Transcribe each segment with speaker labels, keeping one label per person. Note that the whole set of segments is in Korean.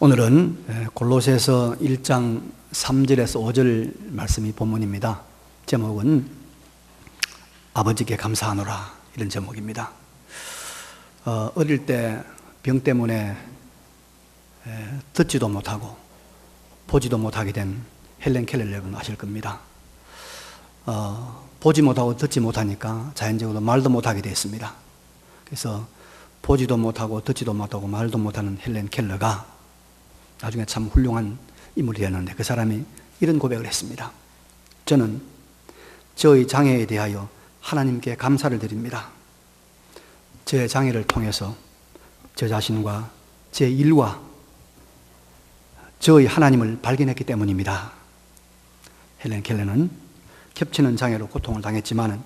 Speaker 1: 오늘은 골로새서 1장 3절에서 5절 말씀이 본문입니다. 제목은 아버지께 감사하노라, 이런 제목입니다. 어릴 때 병 때문에 듣지도 못하고 보지도 못하게 된 헬렌 켈러 여러분 아실 겁니다. 보지 못하고 듣지 못하니까 자연적으로 말도 못하게 됐습니다. 그래서 보지도 못하고 듣지도 못하고 말도 못하는 헬렌 켈러가 나중에 참 훌륭한 인물이 되었는데, 그 사람이 이런 고백을 했습니다. 저는 저의 장애에 대하여 하나님께 감사를 드립니다. 제 장애를 통해서 저 자신과 제 일과 저의 하나님을 발견했기 때문입니다. 헬렌 켈러는 겹치는 장애로 고통을 당했지만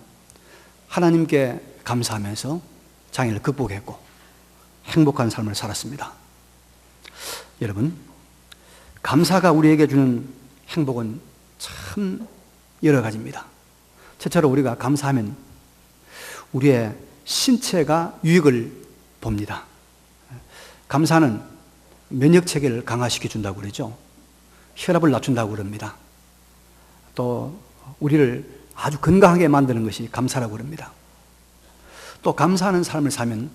Speaker 1: 하나님께 감사하면서 장애를 극복했고 행복한 삶을 살았습니다. 여러분, 감사가 우리에게 주는 행복은 참 여러 가지입니다. 첫째로 우리가 감사하면 우리의 신체가 유익을 봅니다. 감사는 면역체계를 강화시켜 준다고 그러죠. 혈압을 낮춘다고 그럽니다. 또 우리를 아주 건강하게 만드는 것이 감사라고 그럽니다. 또 감사하는 삶을 살면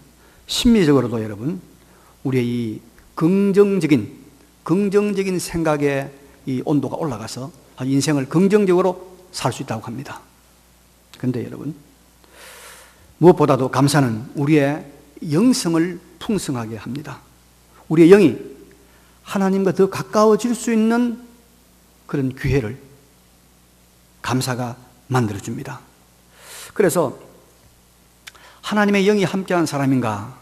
Speaker 1: 심리적으로도 여러분, 우리의 이 긍정적인 생각의 이 온도가 올라가서 인생을 긍정적으로 살 수 있다고 합니다. 그런데 여러분, 무엇보다도 감사는 우리의 영성을 풍성하게 합니다. 우리의 영이 하나님과 더 가까워질 수 있는 그런 기회를 감사가 만들어줍니다. 그래서 하나님의 영이 함께한 사람인가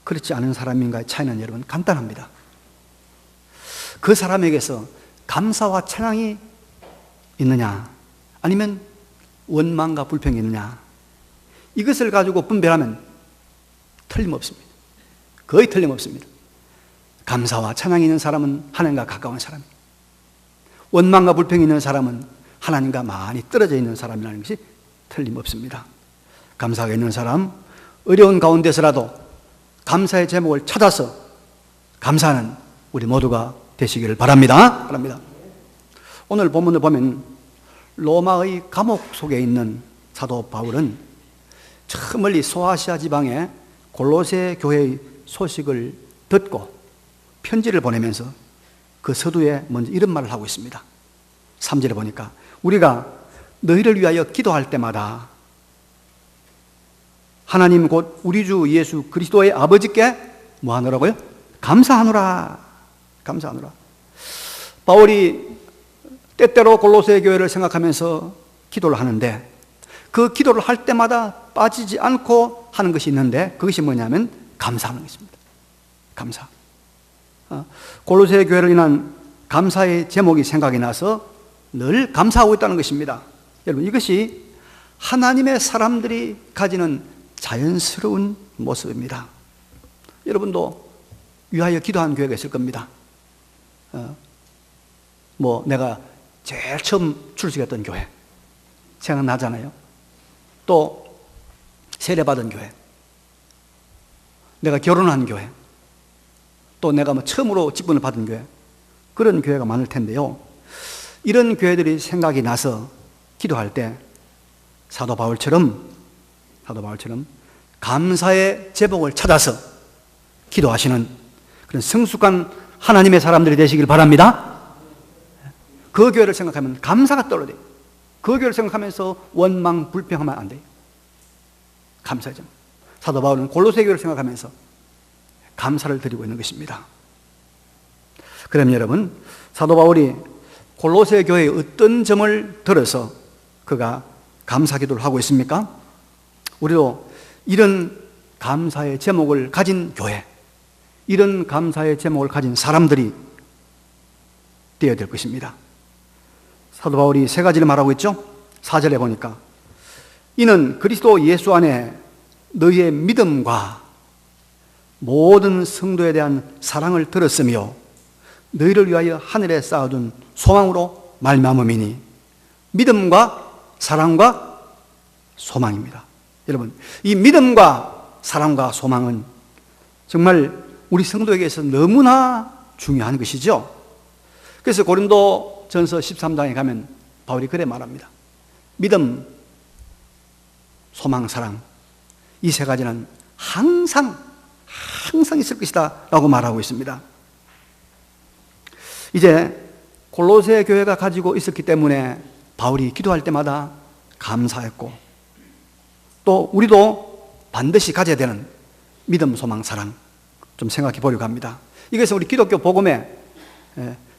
Speaker 1: 그렇지 않은 사람인가의 차이는 여러분 간단합니다. 그 사람에게서 감사와 찬양이 있느냐, 아니면 원망과 불평이 있느냐, 이것을 가지고 분별하면 틀림없습니다. 거의 틀림없습니다. 감사와 찬양이 있는 사람은 하나님과 가까운 사람입니다. 원망과 불평이 있는 사람은 하나님과 많이 떨어져 있는 사람이라는 것이 틀림없습니다. 감사가 있는 사람, 어려운 가운데서라도 감사의 제목을 찾아서 감사하는 우리 모두가 되시기를 바랍니다. 오늘 본문을 보면 로마의 감옥 속에 있는 사도 바울은 저 멀리 소아시아 지방의 골로새 교회의 소식을 듣고 편지를 보내면서 그 서두에 먼저 이런 말을 하고 있습니다. 3절에 보니까 우리가 너희를 위하여 기도할 때마다 하나님 곧 우리 주 예수 그리스도의 아버지께 뭐 하노라고요? 감사하노라. 바울이 때때로 골로새 교회를 생각하면서 기도를 하는데, 그 기도를 할 때마다 빠지지 않고 하는 것이 있는데, 그것이 뭐냐면 감사하는 것입니다. 감사. 골로새 교회를 인한 감사의 제목이 생각이 나서 늘 감사하고 있다는 것입니다. 여러분, 이것이 하나님의 사람들이 가지는 자연스러운 모습입니다. 여러분도 위하여 기도한 교회가 있을 겁니다. 내가 제일 처음 출석했던 교회 생각나잖아요. 또 세례받은 교회, 내가 결혼한 교회, 또 내가 처음으로 직분을 받은 교회, 그런 교회가 많을 텐데요. 이런 교회들이 생각이 나서 기도할 때 사도 바울처럼 감사의 제목을 찾아서 기도하시는 그런 성숙한 하나님의 사람들이 되시길 바랍니다. 그 교회를 생각하면 감사가 떠올라요. 그 교회를 생각하면서 원망, 불평하면 안 돼요. 감사의 제목. 사도 바울은 골로새 교회를 생각하면서 감사를 드리고 있는 것입니다. 그럼 여러분, 사도 바울이 골로새 교회의 어떤 점을 들어서 그가 감사 기도를 하고 있습니까? 우리도 이런 감사의 제목을 가진 교회, 이런 감사의 제목을 가진 사람들이 되어야 될 것입니다. 사도 바울이 세 가지를 말하고 있죠. 4절에 보니까 이는 그리스도 예수 안에 너희의 믿음과 모든 성도에 대한 사랑을 들었으며 너희를 위하여 하늘에 쌓아둔 소망으로 말미암음이니, 믿음과 사랑과 소망입니다. 여러분, 이 믿음과 사랑과 소망은 정말 우리 성도에게서 너무나 중요한 것이죠. 그래서 고린도 전서 13장에 가면 바울이 그래 말합니다. 믿음, 소망, 사랑, 이 세 가지는 항상 있을 것이다 라고 말하고 있습니다. 이제 골로새 교회가 가지고 있었기 때문에 바울이 기도할 때마다 감사했고, 또 우리도 반드시 가져야 되는 믿음, 소망, 사랑 좀 생각해 보려고 합니다. 이것은 우리 기독교 복음의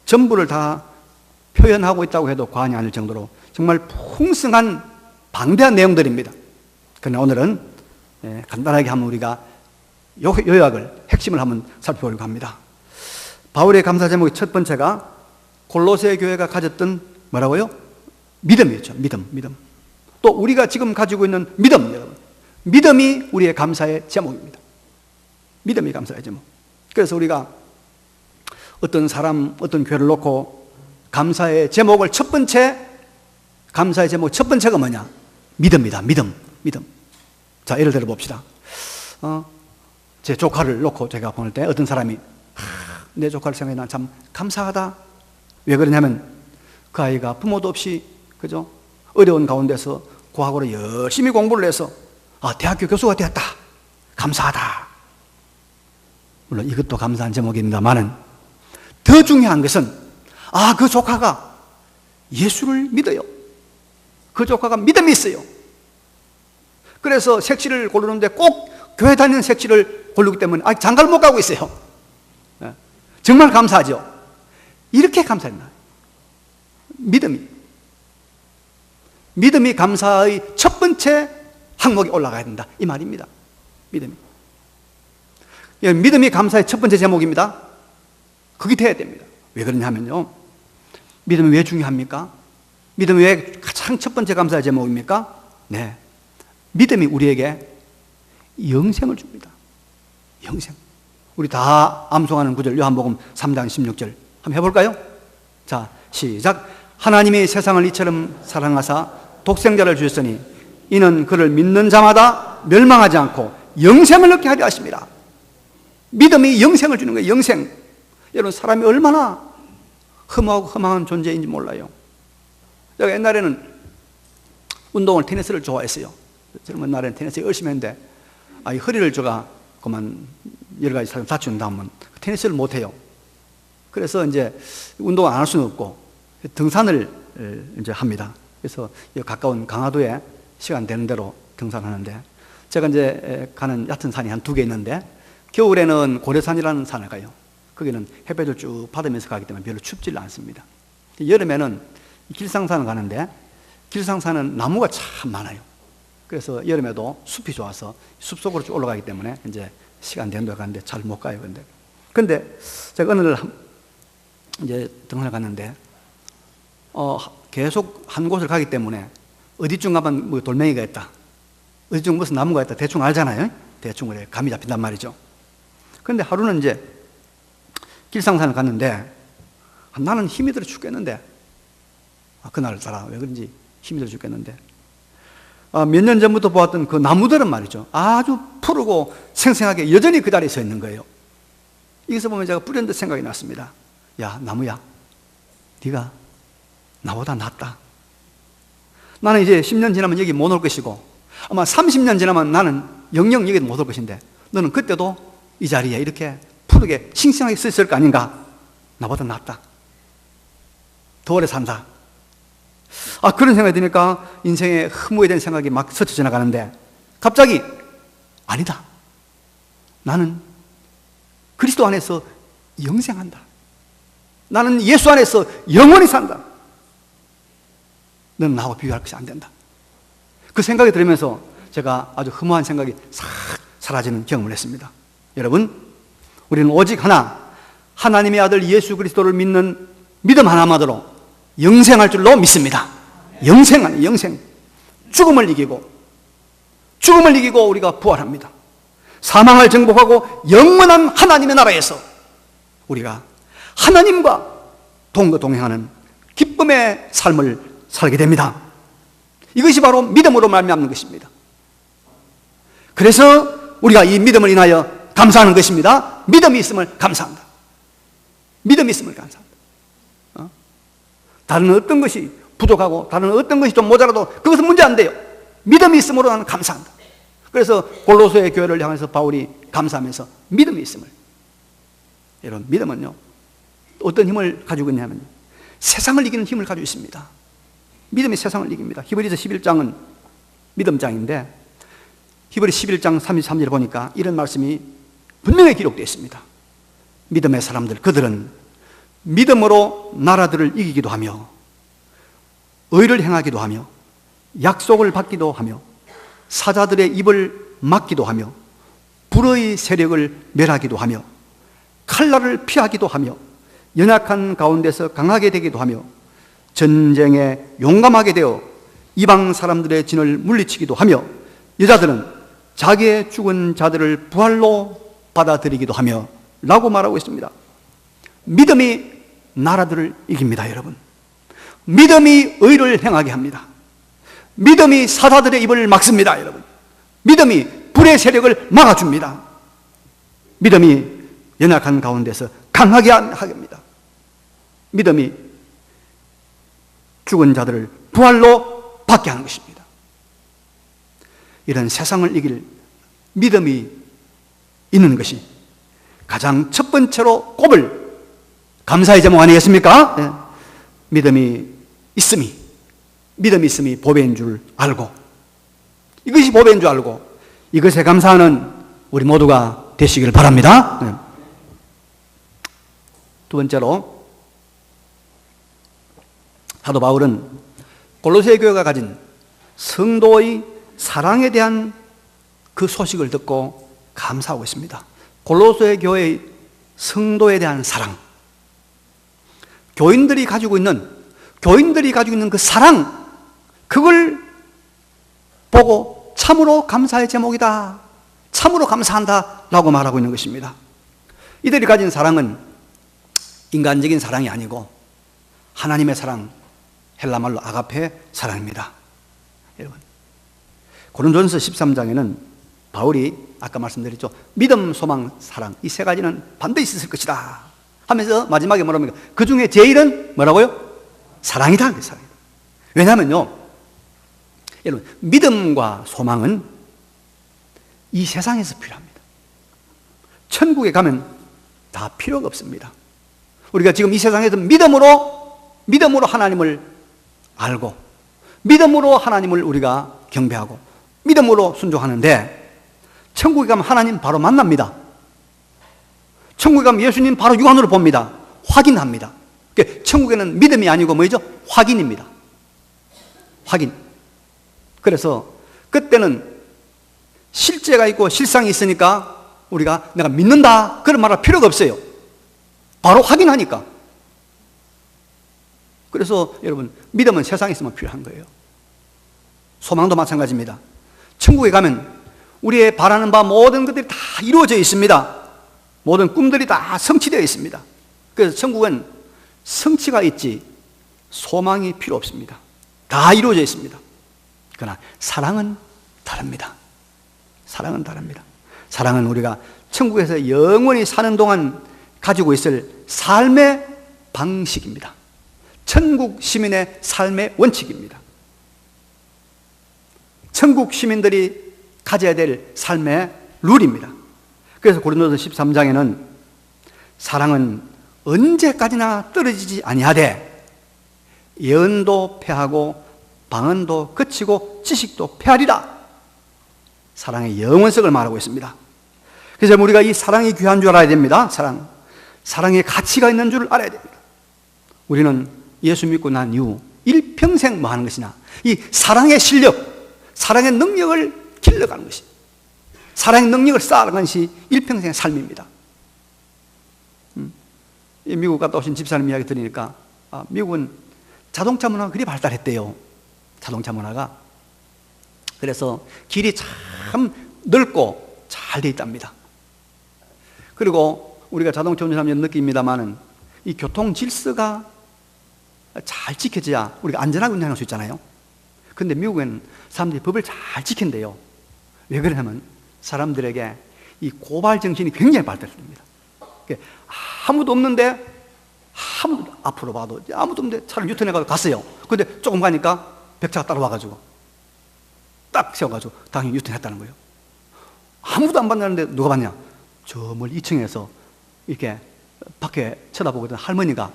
Speaker 1: 전부를 다 표현하고 있다고 해도 과언이 아닐 정도로 정말 풍성한 방대한 내용들입니다. 그러나 오늘은 간단하게 한번 우리가 요약을, 핵심을 한번 살펴보려고 합니다. 바울의 감사 제목의 첫 번째가 골로새 교회가 가졌던 뭐라고요? 믿음이었죠. 믿음. 또 우리가 지금 가지고 있는 믿음, 여러분. 믿음이 우리의 감사의 제목입니다. 믿음이 감사의 제목. 그래서 우리가 어떤 사람, 어떤 교회를 놓고 감사의 제목을 감사의 제목 첫 번째가 뭐냐? 믿음이다. 믿음. 자, 예를 들어 봅시다. 제 조카를 놓고 제가 보낼 때 어떤 사람이 내 조카를 생각해 난 참 감사하다. 왜 그러냐면 그 아이가 부모도 없이, 그죠? 어려운 가운데서 고학으로 열심히 공부를 해서 대학교 교수가 되었다. 감사하다. 물론 이것도 감사한 제목입니다만은 더 중요한 것은 그 조카가 예수를 믿어요. 그 조카가 믿음이 있어요. 그래서 색시를 고르는데 꼭 교회 다니는 색시를 고르기 때문에 장가를 못 가고 있어요. 정말 감사하죠. 이렇게 감사했나? 믿음이 감사의 첫 번째 항목에 올라가야 된다, 이 말입니다. 믿음이 감사의 첫 번째 제목입니다. 그게 돼야 됩니다. 왜 그러냐면요, 믿음이 왜 중요합니까? 믿음이 왜 가장 첫 번째 감사의 제목입니까? 네, 믿음이 우리에게 영생을 줍니다. 영생. 우리 다 암송하는 구절, 요한복음 3장 16절 한번 해볼까요? 자, 시작. 하나님이 세상을 이처럼 사랑하사 독생자를 주셨으니 이는 그를 믿는 자마다 멸망하지 않고 영생을 얻게 하려 하십니다. 믿음이 영생을 주는 거예요. 영생. 여러분, 사람이 얼마나 흠하고 흠한 존재인지 몰라요. 제가 옛날에는 운동을, 테니스를 좋아했어요. 젊은 날에는 테니스 열심히 했는데 이 허리를 제가 그만 여러 가지 사람 다치는 다음은 테니스를 못해요. 그래서 이제 운동을 안 할 수는 없고 등산을 이제 합니다. 그래서 가까운 강화도에 시간 되는 대로 등산하는데, 제가 이제 가는 얕은 산이 한 2개 있는데 겨울에는 고려산이라는 산을 가요. 거기는 햇볕을 쭉 받으면서 가기 때문에 별로 춥지 않습니다. 여름에는 길상산을 가는데 길상산은 나무가 참 많아요. 그래서 여름에도 숲이 좋아서 숲속으로 쭉 올라가기 때문에 이제 시간 되는 대로 가는데 잘 못 가요. 근데 제가 어느 날 이제 등산을 갔는데 계속 한 곳을 가기 때문에 어디쯤 가면 뭐 돌멩이가 있다, 어디쯤 무슨 나무가 있다 대충 알잖아요. 대충 그래 감이 잡힌단 말이죠. 그런데 하루는 이제 길상산을 갔는데 나는 힘이 들어 죽겠는데, 그날따라 왜 그런지 힘이 들어 죽겠는데 몇 년 전부터 보았던 그 나무들은 말이죠, 아주 푸르고 생생하게 여전히 그 자리에 서 있는 거예요. 여기서 보면 제가 불현듯 생각이 났습니다. 야, 나무야, 네가 나보다 낫다. 나는 이제 10년 지나면 여기 못 올 것이고 아마 30년 지나면 나는 영영 여기 못 올 것인데 너는 그때도 이 자리에 이렇게 푸르게 싱싱하게 서 있을 거 아닌가? 나보다 낫다. 더 오래 산다. 그런 생각이 드니까 인생에 허무해진 생각이 막 스쳐 지나가는데 갑자기 아니다. 나는 그리스도 안에서 영생한다. 나는 예수 안에서 영원히 산다. 너는 나하고 비교할 것이 안 된다. 그 생각이 들으면서 제가 아주 허무한 생각이 싹 사라지는 경험을 했습니다. 여러분, 우리는 오직 하나, 하나님의 아들 예수 그리스도를 믿는 믿음 하나만으로 영생할 줄로 믿습니다. 영생. 죽음을 이기고 우리가 부활합니다. 사망을 정복하고 영원한 하나님의 나라에서 우리가 하나님과 동행하는 기쁨의 삶을 살게 됩니다. 이것이 바로 믿음으로 말미암는 것입니다. 그래서 우리가 이 믿음을 인하여 감사하는 것입니다. 믿음이 있음을 감사한다. 믿음이 있음을 감사합니다. 다른 어떤 것이 부족하고 다른 어떤 것이 좀 모자라도 그것은 문제 안 돼요. 믿음이 있음으로 나는 감사한다. 그래서 골로새 교회를 향해서 바울이 감사하면서 믿음이 있음을. 여러분, 믿음은요 어떤 힘을 가지고 있냐면요, 세상을 이기는 힘을 가지고 있습니다. 믿음이 세상을 이깁니다. 히브리서 11장은 믿음장인데 히브리 11장 33절을 보니까 이런 말씀이 분명히 기록되어 있습니다. 믿음의 사람들, 그들은 믿음으로 나라들을 이기기도 하며 의를 행하기도 하며 약속을 받기도 하며 사자들의 입을 막기도 하며 불의 세력을 멸하기도 하며 칼날을 피하기도 하며 연약한 가운데서 강하게 되기도 하며 전쟁에 용감하게 되어 이방 사람들의 진을 물리치기도 하며 여자들은 자기의 죽은 자들을 부활로 받아들이기도 하며 라고 말하고 있습니다. 믿음이 나라들을 이깁니다. 여러분, 믿음이 의를 행하게 합니다. 믿음이 사자들의 입을 막습니다. 여러분, 믿음이 불의 세력을 막아줍니다. 믿음이 연약한 가운데서 강하게 하게 합니다. 믿음이 죽은 자들을 부활로 받게 하는 것입니다. 이런 세상을 이길 믿음이 있는 것이 가장 첫 번째로 꼽을 감사의 제목 아니겠습니까? 네. 믿음이 있음이 보배인 줄 알고, 이것이 보배인 줄 알고 이것에 감사하는 우리 모두가 되시기를 바랍니다. 네. 두 번째로, 사도 바울은 골로새 교회가 가진 성도의 사랑에 대한 그 소식을 듣고 감사하고 있습니다. 골로새 교회의 성도에 대한 사랑, 교인들이 가지고 있는 그 사랑, 그걸 보고 참으로 감사의 제목이다, 참으로 감사한다 라고 말하고 있는 것입니다. 이들이 가진 사랑은 인간적인 사랑이 아니고 하나님의 사랑, 헬라말로 아가페 사랑입니다. 여러분, 고린도전서 13장에는 바울이 아까 말씀드렸죠, 믿음, 소망, 사랑, 이 세 가지는 반드시 있을 것이다 하면서 마지막에 뭐랍니까? 그 중에 제일은 뭐라고요? 사랑이다. 사랑. 왜냐하면요, 여러분, 믿음과 소망은 이 세상에서 필요합니다. 천국에 가면 다 필요가 없습니다. 우리가 지금 이 세상에서 믿음으로 하나님을 알고 믿음으로 하나님을 우리가 경배하고 믿음으로 순종하는데, 천국에 가면 하나님 바로 만납니다. 천국에 가면 예수님 바로 육안으로 봅니다. 확인합니다. 그러니까 천국에는 믿음이 아니고 뭐죠? 확인입니다. 확인. 그래서 그때는 실제가 있고 실상이 있으니까 우리가 내가 믿는다 그런 말할 필요가 없어요. 바로 확인하니까. 그래서 여러분, 믿음은 세상에 있으면 필요한 거예요. 소망도 마찬가지입니다. 천국에 가면 우리의 바라는 바 모든 것들이 다 이루어져 있습니다. 모든 꿈들이 다 성취되어 있습니다. 그래서 천국은 성취가 있지 소망이 필요 없습니다. 다 이루어져 있습니다. 그러나 사랑은 다릅니다. 사랑은 다릅니다. 사랑은 우리가 천국에서 영원히 사는 동안 가지고 있을 삶의 방식입니다. 천국 시민의 삶의 원칙입니다. 천국 시민들이 가져야 될 삶의 룰입니다. 그래서 고린도서 13장에는 사랑은 언제까지나 떨어지지 아니하되 예언도 패하고 방언도 그치고 지식도 패하리라. 사랑의 영원성을 말하고 있습니다. 그래서 우리가 이 사랑이 귀한 줄 알아야 됩니다. 사랑의 가치가 있는 줄 알아야 됩니다. 우리는 예수 믿고 난 이후 일평생 뭐 하는 것이냐, 이 사랑의 실력, 사랑의 능력을 길러가는 것이, 사랑의 능력을 쌓아가는 것이 일평생의 삶입니다. 미국 갔다 오신 집사님 이야기 들으니까 미국은 자동차 문화가 그리 발달했대요. 자동차 문화가. 그래서 길이 참 넓고 잘 돼 있답니다. 그리고 우리가 자동차 운전하면 느낍니다만은 이 교통 질서가 잘 지켜져야 우리가 안전하게 운전할 수 있잖아요. 그런데 미국은 사람들이 법을 잘 지킨대요. 왜 그러냐면 사람들에게 이 고발 정신이 굉장히 발달됩니다. 아무도 없는데 아무도 앞으로 봐도 아무도 없는데 차를 유턴해가지고 갔어요. 근데 조금 가니까 백차가 따라와가지고 딱 세워가지고 당연히 유턴했다는 거예요. 아무도 안 봤는데 누가 봤냐? 저 멀리 2층에서 이렇게 밖에 쳐다보고 있던 할머니가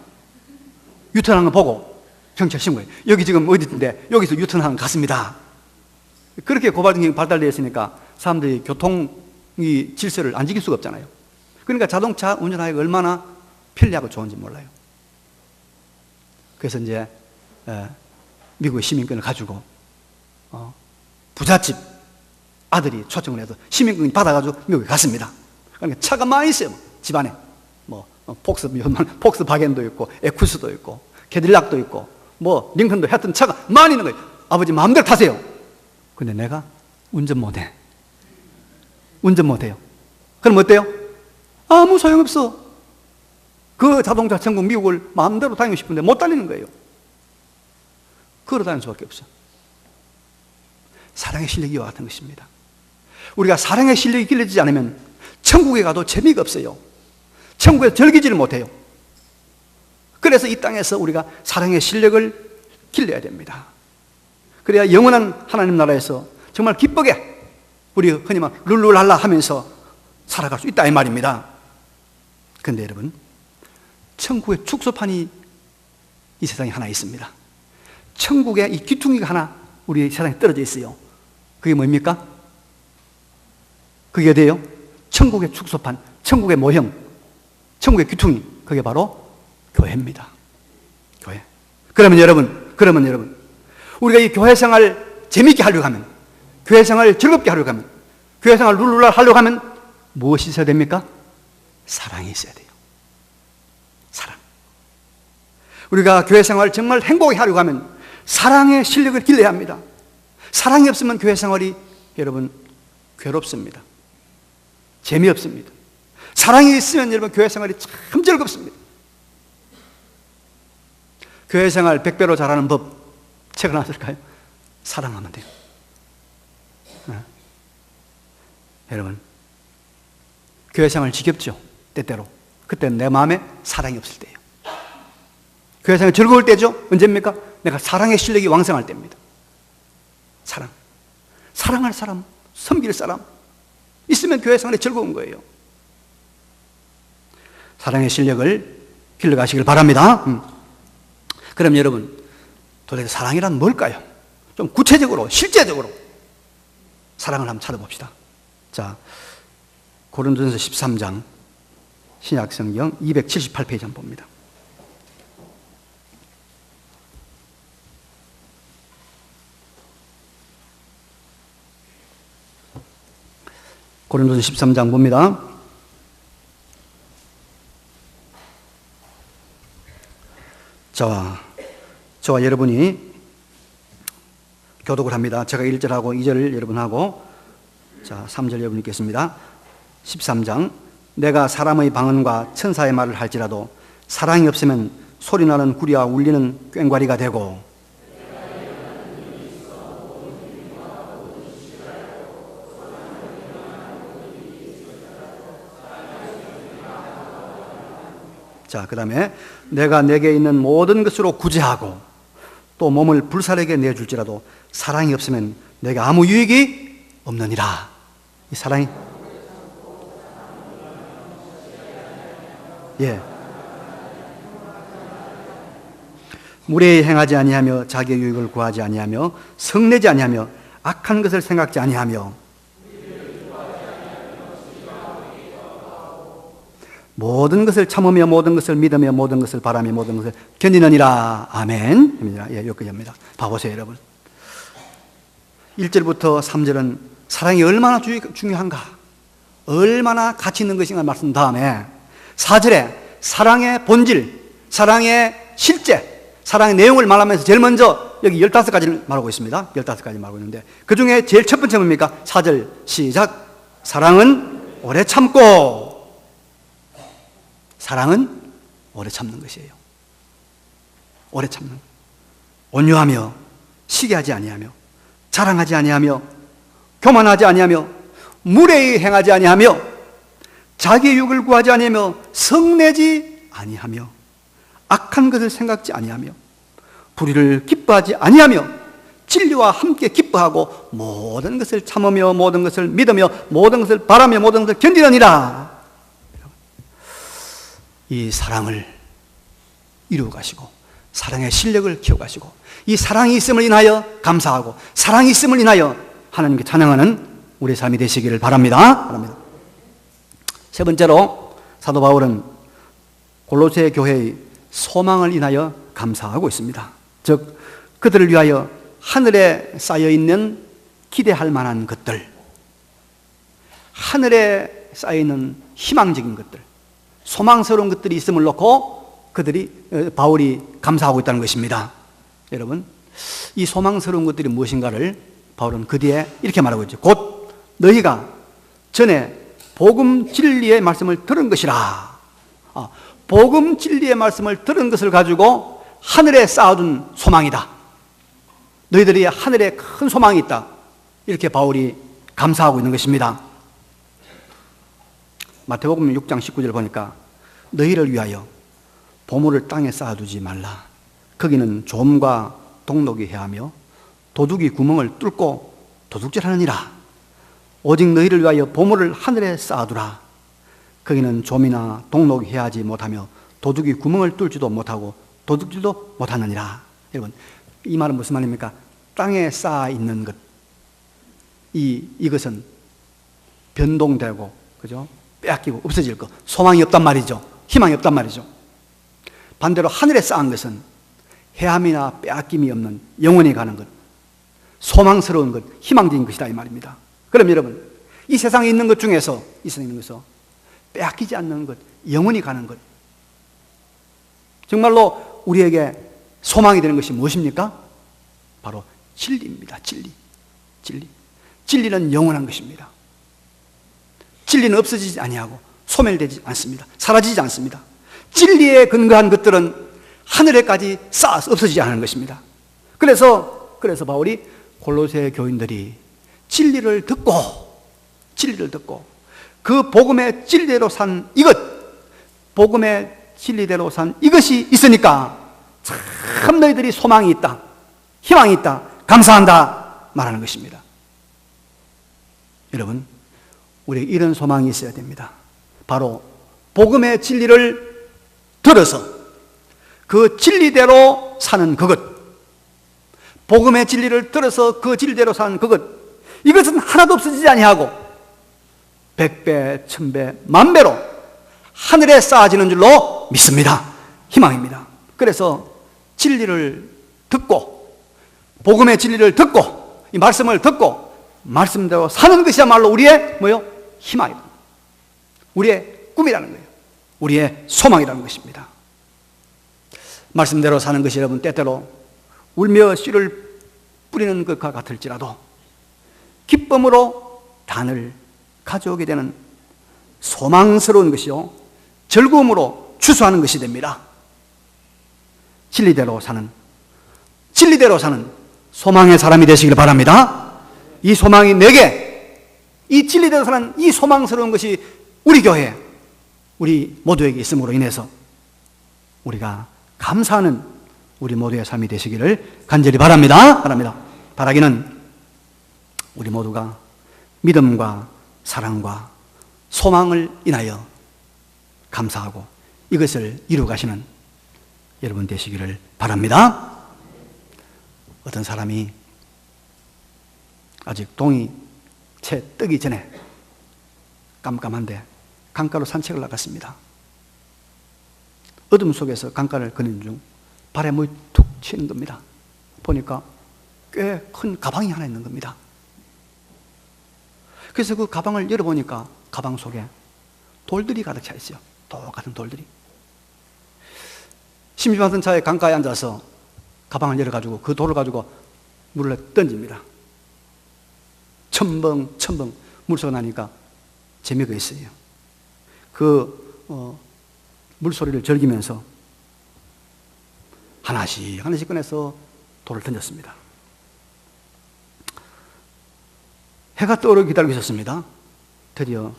Speaker 1: 유턴하는 거 보고 경찰 신고해요. 여기 지금 어디인데 여기서 유턴하는 것 같습니다. 그렇게 고발증이 발달되어 있으니까 사람들이 교통이 질서를 안 지킬 수가 없잖아요. 그러니까 자동차 운전하기가 얼마나 편리하고 좋은지 몰라요. 그래서 이제 미국의 시민권을 가지고 부잣집 아들이 초청을 해서 시민권을 받아가지고 미국에 갔습니다. 그러니까 차가 많이 있어요. 집안에 폭스바겐도 있고 에쿠스도 있고 캐딜락도 있고 링컨도 하여튼 차가 많이 있는 거예요. 아버지 마음대로 타세요. 근데 내가 운전 못해. 운전 못해요. 그럼 어때요? 아무 소용없어. 그 자동차 천국 미국을 마음대로 다니고 싶은데 못 다니는 거예요. 걸어 다니는 수밖에 없어. 사랑의 실력이 이와 같은 것입니다. 우리가 사랑의 실력이 길러지지 않으면 천국에 가도 재미가 없어요. 천국에서 즐기지를 못해요. 그래서 이 땅에서 우리가 사랑의 실력을 길러야 됩니다. 그래야 영원한 하나님 나라에서 정말 기쁘게 우리 흔히 말 룰루랄라 하면서 살아갈 수 있다 이 말입니다. 그런데 여러분, 천국의 축소판이 이 세상에 하나 있습니다. 천국에 이 귀퉁이가 하나 우리 세상에 떨어져 있어요. 그게 뭡니까? 그게 어디예요? 천국의 축소판, 천국의 모형, 천국의 귀퉁이. 그게 바로 교회입니다. 교회. 그러면 여러분, 우리가 이 교회 생활 재미있게 하려고 하면, 교회 생활 즐겁게 하려고 하면, 교회 생활 룰루랄 하려고 하면 무엇이 있어야 됩니까? 사랑이 있어야 돼요. 사랑. 우리가 교회 생활 정말 행복하게 하려고 하면 사랑의 실력을 길러야 합니다. 사랑이 없으면 교회 생활이 여러분 괴롭습니다. 재미없습니다. 사랑이 있으면 여러분 교회 생활이 참 즐겁습니다. 교회 생활 100배로 잘하는 법 책을 하나 쓸까요? 사랑하면 돼요. 여러분, 교회 생활 지겹죠? 때때로. 그때는 내 마음에 사랑이 없을 때예요. 교회 생활 즐거울 때죠? 언제입니까? 내가 사랑의 실력이 왕성할 때입니다. 사랑. 사랑할 사람, 섬길 사람 있으면 교회 생활이 즐거운 거예요. 사랑의 실력을 길러가시길 바랍니다. 그럼 여러분, 도대체 사랑이란 뭘까요? 좀 구체적으로, 실제적으로 사랑을 한번 찾아봅시다. 자, 고린도전서 13장 신약성경 278페이지 한번 봅니다. 고린도전서 13장 봅니다. 저와 여러분이 교독을 합니다. 제가 1절하고 2절 여러분하고 3절 여러분 읽겠습니다. 13장 내가 사람의 방언과 천사의 말을 할지라도 사랑이 없으면 소리나는 구리와 울리는 꽹과리가 되고 그 다음에 내가 내게 있는 모든 것으로 구제하고 또 몸을 불살에게 내줄지라도 사랑이 없으면 내게 아무 유익이 없느니라. 이 사랑이 무례히 행하지 아니하며 자기의 유익을 구하지 아니하며 성내지 아니하며 악한 것을 생각지 아니하며 모든 것을 참으며 모든 것을 믿으며 모든 것을 바라며 모든 것을 견디느니라. 아멘. 여기까지입니다. 봐보세요 여러분. 1절부터 3절은 사랑이 얼마나 중요한가, 얼마나 가치 있는 것인가 말씀 다음에 4절에 사랑의 본질, 사랑의 실제, 사랑의 내용을 말하면서 제일 먼저 여기 15가지를 말하고 있습니다. 15가지 말하고 있는데 그 중에 제일 첫 번째 뭡니까? 4절 시작. 사랑은 오래 참고. 사랑은 오래 참는 것이에요. 오래 참는 것. 온유하며 시기하지 아니하며 자랑하지 아니하며 교만하지 아니하며 무례히 행하지 아니하며 자기의 유익을 구하지 아니하며 성내지 아니하며 악한 것을 생각지 아니하며 불의를 기뻐하지 아니하며 진리와 함께 기뻐하고 모든 것을 참으며 모든 것을 믿으며 모든 것을 바라며 모든 것을 견디느니라. 이 사랑을 이루어 가시고 사랑의 실력을 키워 가시고 이 사랑이 있음을 인하여 감사하고 사랑이 있음을 인하여 하나님께 찬양하는 우리의 삶이 되시기를 바랍니다. 세 번째로 사도 바울은 골로새 교회의 소망을 인하여 감사하고 있습니다. 즉 그들을 위하여 하늘에 쌓여있는 기대할 만한 것들, 하늘에 쌓여있는 희망적인 것들, 소망스러운 것들이 있음을 놓고 바울이 감사하고 있다는 것입니다. 여러분, 이 소망스러운 것들이 무엇인가를 바울은 그 뒤에 이렇게 말하고 있죠. 곧 너희가 전에 복음 진리의 말씀을 들은 것이라. 복음 진리의 말씀을 들은 것을 가지고 하늘에 쌓아둔 소망이다. 너희들이 하늘에 큰 소망이 있다. 이렇게 바울이 감사하고 있는 것입니다. 마태복음 6장 19절 보니까 너희를 위하여 보물을 땅에 쌓아두지 말라. 거기는 좀과 동록이 해하며 도둑이 구멍을 뚫고 도둑질하느니라. 오직 너희를 위하여 보물을 하늘에 쌓아두라. 거기는 좀이나 동록이 해하지 못하며 도둑이 구멍을 뚫지도 못하고 도둑질도 못하느니라. 여러분, 이 말은 무슨 말입니까? 땅에 쌓아 있는 것, 이것은 변동되고, 그죠? 빼앗기고 없어질 것, 소망이 없단 말이죠. 희망이 없단 말이죠. 반대로 하늘에 쌓은 것은 해함이나 빼앗김이 없는 영원히 가는 것, 소망스러운 것, 희망적인 것이다 이 말입니다. 그럼 여러분, 이 세상에 있는 것 중에서 빼앗기지 않는 것, 영원히 가는 것, 정말로 우리에게 소망이 되는 것이 무엇입니까? 바로 진리입니다. 진리는 영원한 것입니다. 진리는 없어지지 아니하고 소멸되지 않습니다. 사라지지 않습니다. 진리에 근거한 것들은 하늘에까지 쌓아서 없어지지 않는 것입니다. 그래서 바울이 골로새 교인들이 진리를 듣고 그 복음의 진리대로 산 복음의 진리대로 산 이것이 있으니까 참 너희들이 소망이 있다, 희망이 있다, 감사한다 말하는 것입니다. 여러분, 우리에게 이런 소망이 있어야 됩니다. 바로 복음의 진리를 들어서 그 진리대로 사는 그것, 복음의 진리를 들어서 그 진리대로 사는 그것, 이것은 하나도 없어지지 아니하고 100배, 1000배, 만배로 하늘에 쌓아지는 줄로 믿습니다. 희망입니다. 그래서 진리를 듣고, 복음의 진리를 듣고, 이 말씀을 듣고 말씀대로 사는 것이야말로 우리의 희망이다. 우리의 꿈이라는 거예요. 우리의 소망이라는 것입니다. 말씀대로 사는 것이 여러분 때때로 울며 씨를 뿌리는 것과 같을지라도 기쁨으로 단을 가져오게 되는 소망스러운 것이요, 즐거움으로 추수하는 것이 됩니다. 진리대로 사는 소망의 사람이 되시길 바랍니다. 이 소망이 내게, 이 진리대로 사는 이 소망스러운 것이 우리 교회, 우리 모두에게 있음으로 인해서 우리가 감사하는 우리 모두의 삶이 되시기를 간절히 바랍니다. 바라기는 우리 모두가 믿음과 사랑과 소망을 인하여 감사하고 이것을 이루어가시는 여러분 되시기를 바랍니다. 어떤 사람이 아직 동이 채 뜨기 전에 깜깜한데 강가로 산책을 나갔습니다. 어둠 속에서 강가를 걷는 중 발에 물이 툭 치는 겁니다. 보니까 꽤 큰 가방이 하나 있는 겁니다. 그래서 그 가방을 열어보니까 가방 속에 돌들이 가득 차 있어요. 똑같은 돌들이. 심심하던 차에 강가에 앉아서 가방을 열어가지고 그 돌을 가지고 물에 던집니다. 첨벙 물소가 나니까 재미가 있어요. 물소리를 즐기면서 하나씩 꺼내서 돌을 던졌습니다. 해가 떠오르기 기다리고 있었습니다. 드디어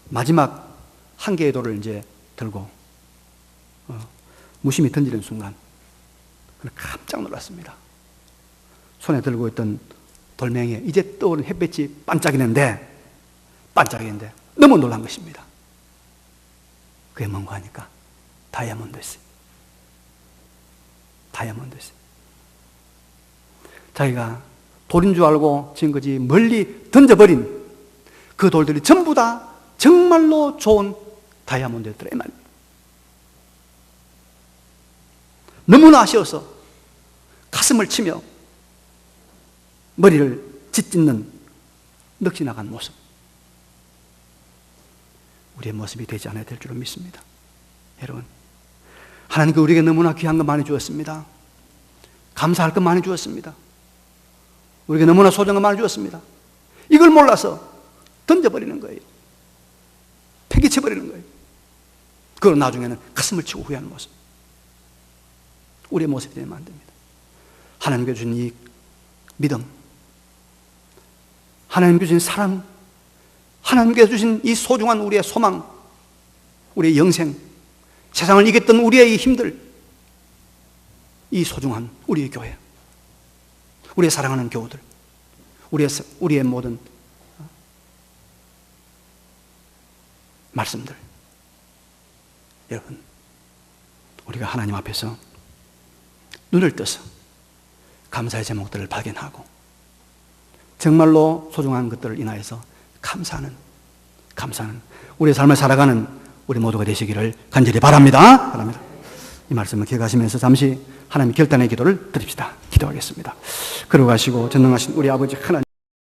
Speaker 1: 마지막 한 개의 돌을 이제 들고 무심히 던지는 순간 깜짝 놀랐습니다. 손에 들고 있던 돌멩이에 이제 떠오른 햇빛이 반짝이는데 너무 놀란 것입니다. 그게 뭔가 하니까 다이아몬드였어요. 다이아몬드였어요. 자기가 돌인 줄 알고 지은 거지 멀리 던져버린 그 돌들이 전부 다 정말로 좋은 다이아몬드였더라 이 말입니다. 너무나 아쉬워서 가슴을 치며 머리를 짓짓는 넋이 나간 모습, 우리의 모습이 되지 않아야 될 줄로 믿습니다. 여러분, 하나님께 우리에게 너무나 귀한 것 많이 주었습니다. 감사할 것 많이 주었습니다. 우리에게 너무나 소중한 것 많이 주었습니다. 이걸 몰라서 던져버리는 거예요. 폐기쳐버리는 거예요. 그걸 나중에는 가슴을 치고 후회하는 모습, 우리의 모습이 되면 안 됩니다. 하나님께 주신 이 믿음, 하나님께 주신 사랑, 하나님께 주신 이 소중한 우리의 소망, 우리의 영생, 세상을 이겼던 우리의 이 힘들, 이 소중한 우리의 교회, 우리의 사랑하는 교우들, 우리의 모든 말씀들, 여러분, 우리가 하나님 앞에서 눈을 떠서 감사의 제목들을 발견하고 정말로 소중한 것들을 인하여서 감사하는 우리의 삶을 살아가는 우리 모두가 되시기를 간절히 바랍니다. 이 말씀을 기억하시면서 잠시 하나님의 결단의 기도를 드립시다. 기도하겠습니다. 걸어가시고 전능하신 우리 아버지 하나님,